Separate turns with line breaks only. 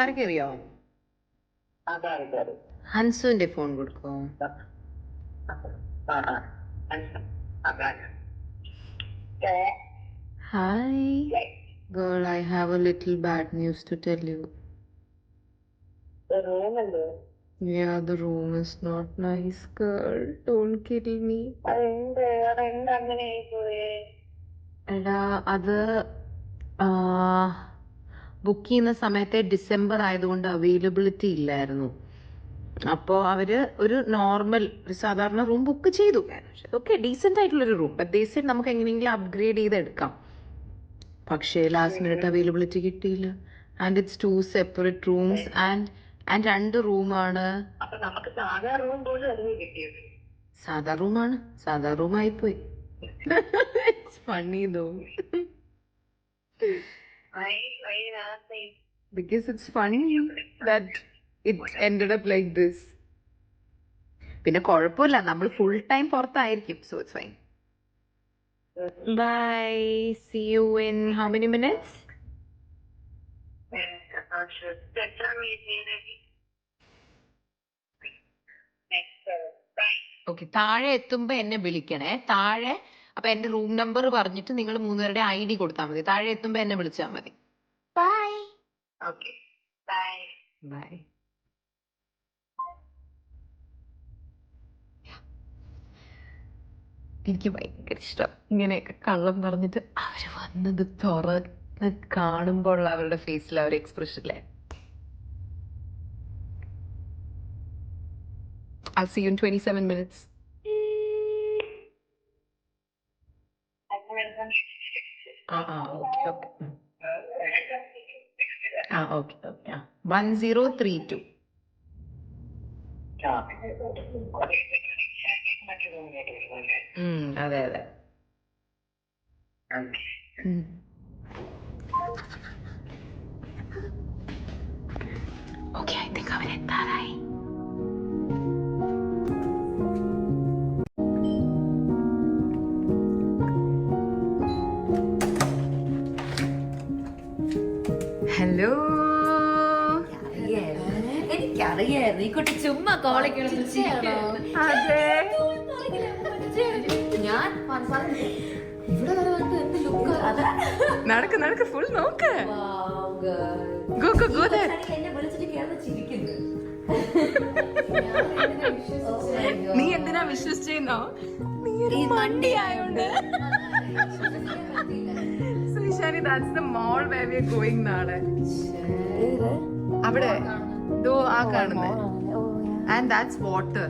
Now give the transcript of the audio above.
ആർക്കറിയോ? ഹൻസുവിന്റെ phone കൊടുക്കോ? Hi, girl, I have a little bad news to tell you.
The room and
Yeah, the room is not nice, girl. Don't kill me. എടാ അത് book ചെയ്യുന്ന സമയത്തെ December ആയതുകൊണ്ട് availability ഇല്ലായിരുന്നു. അപ്പോൾ അവര് ഒരു നോർമൽ ഒരു സാധാരണ റൂം ബുക്ക് ചെയ്തു. ഓക്കെ, ഡീസെന്റ് ആയിട്ടുള്ളൊരു റൂം. ഡീസെന്റ് നമുക്ക് എങ്ങനെയെങ്കിലും അപ്ഗ്രേഡ് ചെയ്തെടുക്കാം. പക്ഷേ ലാസ്റ്റ് മിനിറ്റ് അവൈലബിലിറ്റി കിട്ടിയില്ല. And it's 2 separate rooms and 2 റൂമാണ്. സാധാ റൂമാണ്, സാധാ റൂമായിപ്പോയി. It's funny though because it's funny that it ended up like this. പിന്നെ കുഴപ്പമില്ല, നമ്മൾ ഫുൾ ടൈം പുറത്തായിരിക്കും, so it's fine. Bye. See you in how many minutes? Okay, താഴെ എത്തുമ്പോ എന്നെ വിളിക്കണേ. താഴെ അപ്പൊ എന്റെ റൂം നമ്പർ പറഞ്ഞിട്ട് നിങ്ങൾ 3 പേരുടെ ID കൊടുത്താൽ മതി. താഴെ എത്തുമ്പോ എന്നെ വിളിച്ചാൽ മതി. ബൈ.
Okay. Bye.
ബൈ. എനിക്ക് ഭയങ്കര ഇഷ്ടം ഇങ്ങനെയൊക്കെ കള്ളം പറഞ്ഞിട്ട് അവര് വന്നത് തുറന്ന് കാണുമ്പോൾ അവരുടെ ഫേസിൽ ആ ഒരു എക്സ്പ്രഷനിലെ. I'll see you in 27 minutes. Okay. Okay. 1032. അതെ. ഓക്കെ, ഐ തിങ്ക് അവരെത്താറായി. ഹലോ.
എനിക്കറിയായിരുന്നു ഈ കുട്ടി ചുമ്മാ കോളേജ്.
അതെ,
ഞാൻ ഇവിടെ വരെ വന്നിട്ട് എന്ത് ലുക്ക്.
നടക്ക് ഫുൾ നോക്ക്. Go there.
എന്നെ വിളിച്ചിട്ട് കേരളം ചിരിക്കുന്നു.
നീ എന്തിനാ വിശ്വസിച്ചോ? നീ മണ്ടി ആയോണ്ട്. ശ്രീശാരി, that's the mall where we are going നാളെ. അവിടെ ദോ ആ കാണുന്നത്. And that's water.